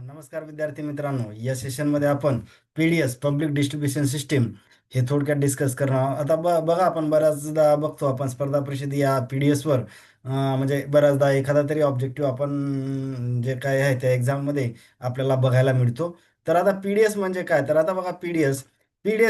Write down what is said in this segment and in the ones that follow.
नमस्कार विद्यार्थी मित्रांनो, या सेशनमध्ये आपण पीडीएस पब्लिक डिस्ट्रीब्युशन सिस्टीम हे थोडक्यात डिस्कस करणार आहोत. आता बघा, आपण बऱ्याचदा बघतो आपण स्पर्धा परीक्षेत या पीडीएसवर म्हणजे बऱ्याचदा एखादा तरी ऑब्जेक्टिव्ह आपण जे काय आहे त्या एक्झाममध्ये आपल्याला बघायला मिळतो. तर आता पीडीएस म्हणजे काय, तर आता बघा, PDS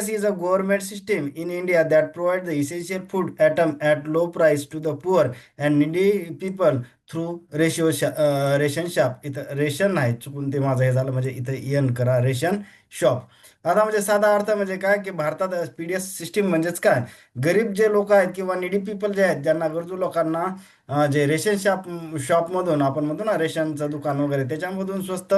is a government system in India that provide the essential food item at low price to the poor and needy people through ration shop. इथं रेशन नाही, चुकून ते माझं हे झालं, म्हणजे इथं एन करा, रेशन शॉप. आता म्हणजे साधा अर्थ म्हणजे काय, की भारतात पीडीएस सिस्टीम म्हणजेच काय, गरीब जे लोक आहेत किंवा निडी पीपल जे आहेत, ज्यांना गरजू लोकांना जे रेशन शॉपमधून आपण म्हणतो ना, रेशनचं दुकान वगैरे, त्याच्यामधून स्वस्त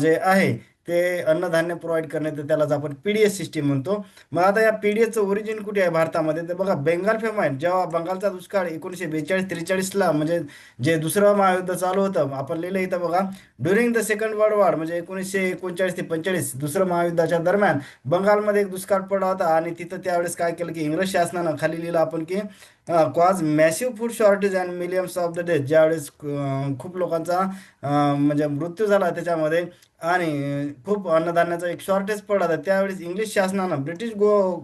जे आहे ते अन्नधान्य प्रोव्हाइड करणे, तर त्यालाच आपण पीडीएस सिस्टीम म्हणतो. मग आता या पीडीएसचं ओरिजिन कुठे आहे भारतामध्ये, तर बघा, बेंगाल फेम आहे. जेव्हा बंगालचा दुष्काळ 1942-43ला, म्हणजे जे दुसरं महायुद्ध चालू होतं, आपण लिहिलं इथं बघा, during the second world war, म्हणजे 1939 ते 45 दुसरं महायुद्धाच्या दरम्यान बंगालमध्ये एक दुष्काळ पडला होता. आणि तिथं त्यावेळेस काय केलं, की इंग्रज शासनानं खाली लिहिलं आपण, की cause massive food shortage and millions of the death. ज्यावेळेस खूप लोकांचा म्हणजे मृत्यू झाला त्याच्यामध्ये, आणि खूप अन्नधान्याचा एक शॉर्टेज पडला, तर त्यावेळेस इंग्लिश शासनानं, British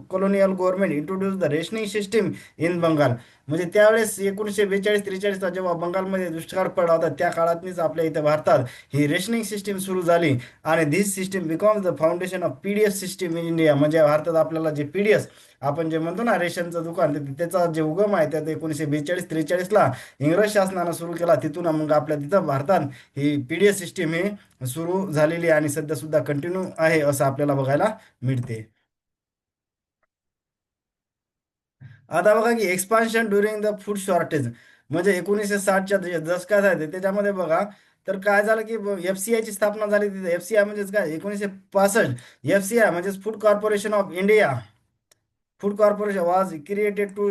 colonial government introduce the rationing system in Bengal. म्हणजे त्यावेळेस 1942-43ला जेव्हा बंगालमध्ये दुष्काळ पडला होता, त्या काळातच आपल्या इथं भारतात ही रेशनिंग सिस्टीम सुरू झाली. आणि this system becomes the foundation of PDS system in India. म्हणजे भारतात आपल्याला जे पीडीएस आपण जे म्हणतो ना, रेशनचं दुकान, त्याचा जे उगम आहे त्यात 1942-43ला इंग्रज शासनानं सुरू केला. तिथून मग आपल्या तिथं भारतात ही पीडीएस सिस्टीम ही सुरू झालेली आहे आणि सध्या सुद्धा कंटिन्यू आहे असं आपल्याला बघायला मिळते. आता बघा, की expansion during the food shortage, म्हणजे 1960च्या दशकात आहे त्याच्यामध्ये बघा, तर काय झालं, की एफसीआयची स्थापना झाली. तिथे एफसीआय म्हणजेच काय, 1965 एफसीआय म्हणजेच food corporation of India. Food Corporation was created to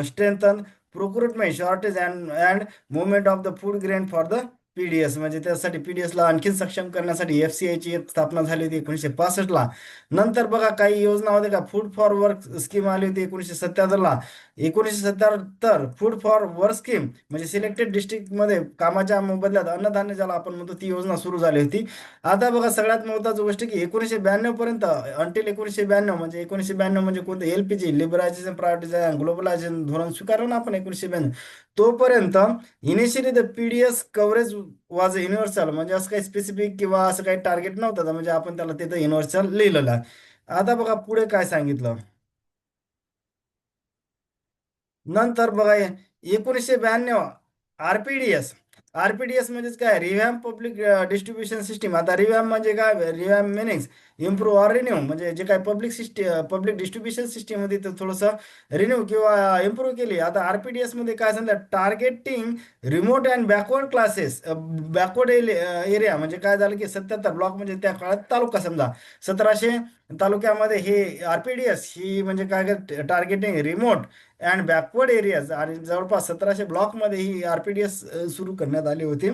strengthen procurement, shortage and movement of the food grain for the PDS. म्हणजे त्यासाठी पीडीएसला आणखी सक्षम करण्यासाठी एफसीआयची एक स्थापना झाली होती 1965ला. नंतर बघा, काही योजना होत्या का, फूड फॉर वर्क स्कीम आली होती 1977ला. 1977 फूड फॉर वर्क स्कीम म्हणजे सिलेक्टेड डिस्ट्रिक्टमध्ये कामाच्या मोबदल्यात अन्नधान्य, ज्याला आपण म्हणतो, ती योजना सुरू झाली होती. आता बघा, सगळ्यात महत्त्वाची गोष्ट, की 1992 पर्यंत, अंटील 1992, म्हणजे 1992 म्हणजे कोणतं, एलपीजी लिबरायझेशन प्रायव्हेटायझेशन ग्लोबलायझेशन धोरण स्वीकारलं ना आपण 1992, तोपर्यंत इनिशियली द पीडीएस कव्हरेज वाज युनिव्हर्सल. म्हणजे असं काही स्पेसिफिक किंवा असं काही टार्गेट नव्हतं, तर म्हणजे आपण त्याला तिथं युनिव्हर्सल लिहिलेलं आहे. आता बघा पुढे काय सांगितलं. नंतर बघा, 1992 आरपीडीएस. आरपीडीएस म्हणजेच काय, रिव्हॅम पब्लिक डिस्ट्रीब्युशन सिस्टीम. आता रिव्हॅम म्हणजे काय, रिव्हॅम मिनिंग्स इम्प्रूव्ह ऑर रिन्यू, म्हणजे जे काय पब्लिक डिस्ट्रीब्युशन सिस्टीम होती ते थोडंसं रिन्यू किंवा इम्प्रूव्ह केली. आता आरपीडीएस मध्ये काय सांगतात, targeting remote and backward classes, backward area. म्हणजे काय झालं, की 77 ब्लॉक, म्हणजे त्या काळात तालुका समजा, 1700 तालुक्यामध्ये हे आरपीडीएस ही म्हणजे काय, targeting remote and backward areas, आणि जवळपास 1700 ब्लॉकमध्ये ही आरपीडीएस सुरू करण्यात आली होती.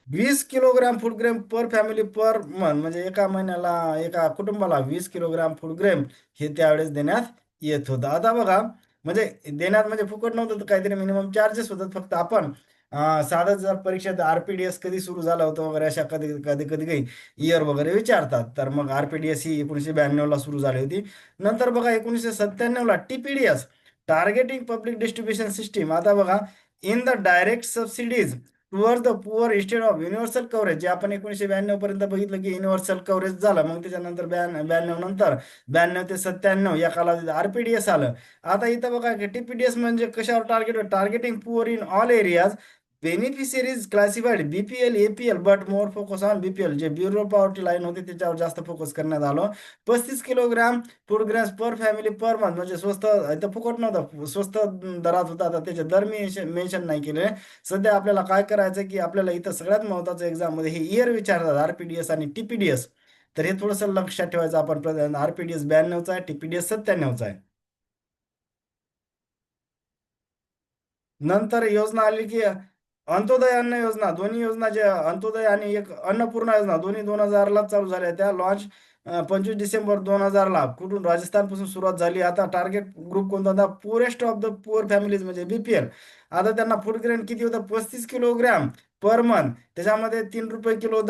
20 किलोग्राम फूड ग्रेन पर फॅमिली पर मंथ, म्हणजे एका महिन्याला, एका कुटुंबाला 20 किलोग्राम फूड ग्रेन हे त्यावेळेस देण्यात येत होतं. आता बघा, म्हणजे देण्यात म्हणजे फुकट नव्हतं, तर काहीतरी मिनिमम चार्जेस होतात. फक्त आपण साधं जर परीक्षेत आरपीडीएस कधी सुरू झालं होतं वगैरे, अशा कधी कधी कधी काही इयर वगैरे विचारतात, तर मग आरपीडीएस ही 1992ला सुरू झाली होती. नंतर बघा, 1997ला TPDS, targeting public distribution system. आता बघा, in the direct subsidies toward the poor instead of universal coverage, जे आपण 1992 पर्यंत बघितलं, की युनिव्हर्सल कव्हरेज झालं. मग त्याच्यानंतर 92 नंतर, 92 ते 97 या कालावधीत आरपीडीएस आलं. आता इथं बघा, की टीपीडीएस म्हणजे कशावर targeting poor in all areas, beneficiaries classified BPL APL but more focus on BPL. जे ब्युरो पॉवर्टी लाईन होते त्याच्यावर जास्त फोकस करण्यात आलं. 35 किलोग्राम फूड ग्रेन्स पर फॅमिली पर मंथ, म्हणजे स्वस्त, इथं फुकट नव्हतं, स्वस्त दरात होता. आता त्याचे दर मी मेन्शन नाही केले. सध्या आपल्याला काय करायचं, की आपल्याला इथं सगळ्यात महत्त्वाचं एक्झाममध्ये हे इयर विचारतात, आरपीडीएस आणि टीपीडीएस. तर हे थोडंसं लक्षात ठेवायचं आपण. आरपीडीएस 92चा आहे, टीपीडीएस 97चा आहे. नंतर योजना आली, की अंत्योदय अन्न योजना. दोन्ही योजना, जे अंत्योदय आणि एक अन्नपूर्णा योजना, दोन्ही 2000ला चालू झाल्या. त्या लॉन्च 25 डिसेंबर 2000ला. कुठून, राजस्थानपासून सुरुवात झाली. आता टार्गेट ग्रुप कोणता होता, poorest of the poor families, म्हणजे बीपीएल. आता त्यांना फूड ग्रेन किती होतं, 35 किलोग्रॅम पर मंथ. त्याच्यामध्ये 3 रुपये किलो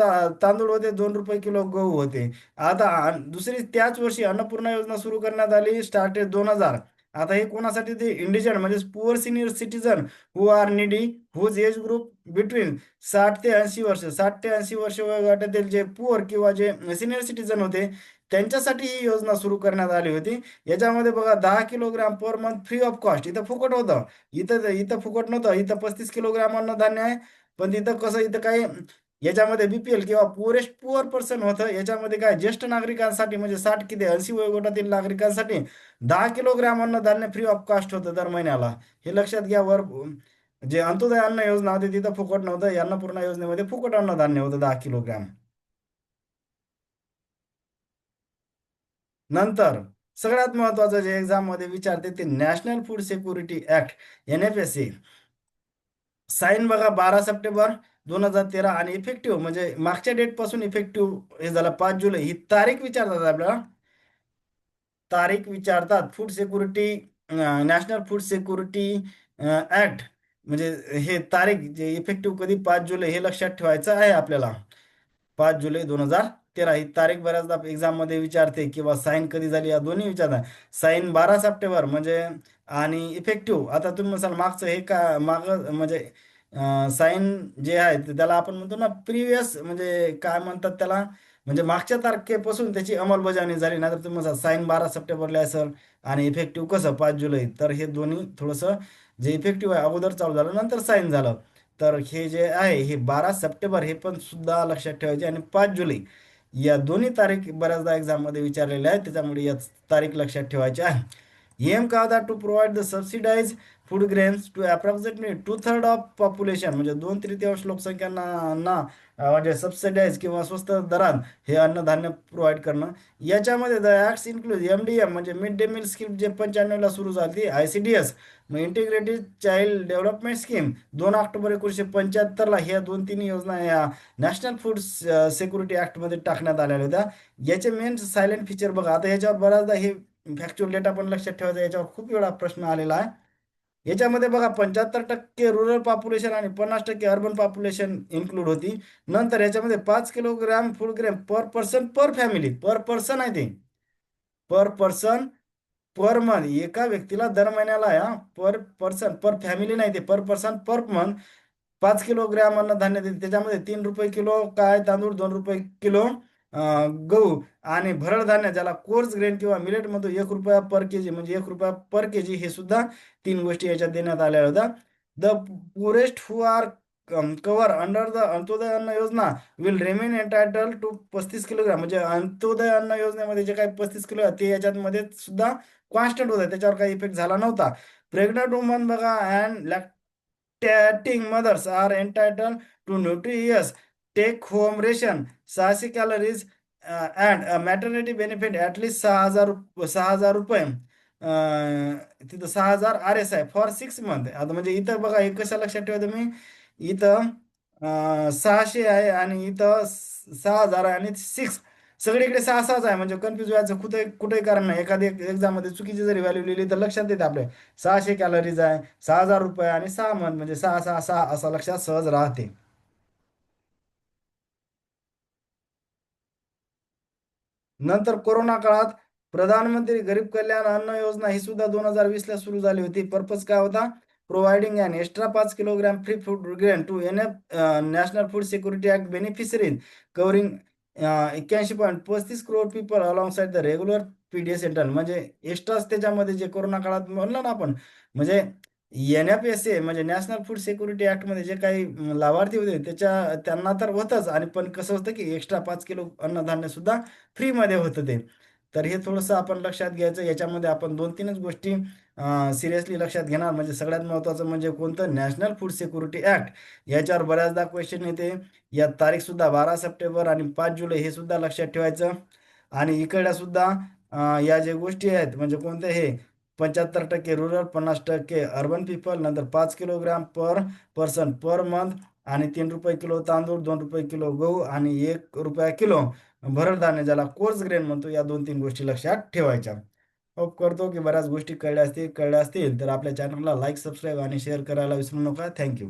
तांदूळ होते, 2 रुपये किलो गहू होते. आता दुसरी त्याच वर्षी अन्नपूर्णा योजना सुरू करण्यात आली, स्टार्टेड 2000. आता हे कोणासाठी, ते इंडिजन म्हणजे poor senior citizen who are needy, whose age group between 60 ते 80 वर्ष. 60 ते 80 वर्ष वयोगटातील जे पुअर किंवा जे सिनियर सिटीजन होते, त्यांच्यासाठी ही योजना सुरू करण्यात आली होती. याच्यामध्ये बघा, 10 kilogram per month free of cost. इथं फुकट होतं. इथं इथं फुकट नव्हतं. इथं 35 किलोग्राम अन्नधान्य आहे. पण इथं कसं, इथं काही याच्यामध्ये बीपीएल किंवा पुअरेस्ट पुअर पर्सन होतं. याच्यामध्ये काय, ज्येष्ठ नागरिकांसाठी म्हणजे 60 किती 80 वयोगटातील नागरिकांसाठी 10 किलोग्राम अन्नधान्य फ्री ऑफ कॉस्ट होतं दर महिन्याला. हे लक्षात घ्या. वर जे अंत्योदय अन्न योजना होती तिथं फुकट नव्हतं. या अन्नपूर्णा योजनेमध्ये फुकट अन्नधान्य होतं 10 किलोग्राम. नंतर सगळ्यात महत्वाचं जे एक्झाम मध्ये विचारते ते national food security act, NFSA. Sign बघा, 12 सप्टेंबर 2013. आणि इफेक्टिव्ह म्हणजे मागच्या डेट पासून इफेक्टिव्ह हे झालं 5 जुलै. ही तारीख विचारतात आपल्याला, तारीख विचारतात. Food security, national food security act म्हणजे हे तारीख जे इफेक्टिव्ह कधी, 5 जुलै, हे लक्षात ठेवायचं आहे आपल्याला. 5 जुलै 2013 ही तारीख बऱ्याचदा एक्झाम मध्ये विचारते, किंवा साईन कधी झाली, या दोन्ही विचारतात. साईन 12 सप्टेंबर म्हणजे, आणि इफेक्टिव्ह. आता तुम्ही म्हणाल मागचं हे का, माग म्हणजे साईन जे आहे त्याला आपण म्हणतो ना प्रिव्हियस, म्हणजे काय म्हणतात त्याला, म्हणजे मागच्या तारखेपासून त्याची अंमलबजावणी झाली. नाही तर तुम्ही साईन 12 सप्टेंबरला असेल आणि इफेक्टिव्ह कसं 5 जुलै. तर हे दोन्ही थोडंसं, जे इफेक्टिव्ह आहे अगोदर चालू झालं, नंतर साईन झालं. तर हे जे आहे हे 12 सप्टेंबर हे पण सुद्धा लक्षात ठेवायचे. आणि 5 जुलै या दोन्ही तारीख बऱ्याचदा एक्झाम मध्ये विचारलेल्या आहेत, त्याच्यामुळे या तारीख लक्षात ठेवायच्या आहे. एम काय होता, to provide the subsidise food grains to approximately 2/3 of population, म्हणजे 2/3 लोकसंख्यांना ना म्हणजे सबसिडाइज किंवा स्वस्त दरात हे अन्नधान्य प्रोव्हाइड करणं. याच्यामध्ये द ऍक्ट्स इन्क्लूड MDM म्हणजे मिड डे मील स्कीम, जे 95ला सुरू झाली. ICDS मग integrated child development scheme 2 October 1975ला. ह्या दोन तीन योजना या नॅशनल फूड सिक्युरिटी ऍक्टमध्ये टाकण्यात आलेल्या होत्या. याचे मेन सायलेंट फीचर बघा. आता याच्यावर बऱ्याचदा हे फॅक्च्युअल डेटा पण लक्षात ठेवायचा, याच्यावर खूप वेळा प्रश्न आलेला आहे. याच्यामध्ये बघा, 75% रुरल पॉप्युलेशन आणि 50% अर्बन पॉप्युलेशन इन्क्लूड होती. नंतर याच्यामध्ये 5 किलोग्राम फूड ग्रेन पर पर्सन पर फॅमिली, पर पर्सन आहे ते, पर पर्सन पर मंथ, एका व्यक्तीला दर महिन्याला या, पर पर्सन पर फॅमिली नाही, ते पर पर्सन पर मंथ 5 किलोग्राम अन्नधान्य देते. त्याच्यामध्ये 3 रुपये किलो काय तांदूळ, 2 रुपये किलो गहू, आणि भरड धान्य ज्याला कोर्स ग्रेन किंवा मिलेट म्हणतो 1 रुपया पर केजी, म्हणजे 1 रुपया पर केजी. हे सुद्धा तीन गोष्टी याच्यात देण्यात आल्या होत्या. The poorest who are cover under the Antyodaya Anna Yojana will remain entitled to 35 kilogram. म्हणजे अंत्योदय अन्न योजनेमध्ये जे काही 35 किलो आहे ते याच्यात मध्ये सुद्धा कॉन्स्टंट होतं, त्याच्यावर काही इफेक्ट झाला नव्हता. प्रेग्नंट वुमन बघा, and lactating mothers are entitled to nutritious take home ration 600 calories and maternity benefit at least 6,000 रुपये. तिथं 6,000 RS आहे फॉर 6 मंथ. आता म्हणजे इथं बघा, हे कसं लक्षात ठेवा तुम्ही, इथं 600 आहे आणि इथं 6,000 आहे, आणि सगळीकडे 6,6 आहे. म्हणजे कन्फ्युज व्हायचं कुठे कुठेही कारण नाही. एखादी एक्झाम मध्ये चुकीची जरी व्हॅल्यू लिहिली तर लक्षात येते आपल्या, 600 कॅलरीज आहे, 6,000 रुपये आणि 6 मंथ म्हणजे 666 असं लक्षात सहज राहते. नंतर कोरोना काळात प्रधानमंत्री गरीब कल्याण अन्न योजना ही सुद्धा 2020ला सुरू झाली होती. पर्पज काय होता, providing an extra 5 kilogram free food grain to national food security act beneficiaries covering 81.35 crore people along side the regular PDS centre. म्हणजे एक्स्ट्राच त्याच्यामध्ये जे कोरोना काळात म्हणलं ना आपण, म्हणजे NFSA म्हणजे नॅशनल फूड सिक्युरिटी ऍक्ट मध्ये जे काही लाभार्थी होते त्यांना तर होतच, आणि पण कसं होतं की एक्स्ट्रा 5 किलो अन्नधान्य सुद्धा फ्रीमध्ये होतं ते. तर हे थोडंसं आपण लक्षात घ्यायचं. याच्यामध्ये आपण दोन तीनच गोष्टी सिरियसली लक्षात घेणार. म्हणजे सगळ्यात महत्त्वाचं म्हणजे कोणतं, नॅशनल फूड सिक्युरिटी ऍक्ट. याच्यावर बऱ्याचदा क्वेश्चन येते. या तारीख सुद्धा 12 सप्टेंबर आणि 5 जुलै हे सुद्धा लक्षात ठेवायचं. आणि इकडल्या सुद्धा या ज्या गोष्टी आहेत म्हणजे कोणत्या, हे 75% रुरल, 50% अर्बन पीपल, नंतर 5 किलोग्राम पर पर्सन पर मंथ, आणि 3 रुपये किलो तांदूळ, 2 रुपये किलो गहू, आणि 1 रुपया किलो भरड धान्य ज्याला कोर्स ग्रेन म्हणतो. या दोन तीन गोष्टी लक्षात ठेवायच्या. होप करतो की बऱ्याच गोष्टी कळल्या असतील तर आपल्या चॅनलला लाईक, सबस्क्राईब आणि शेअर करायला विसरू नका. Thank you.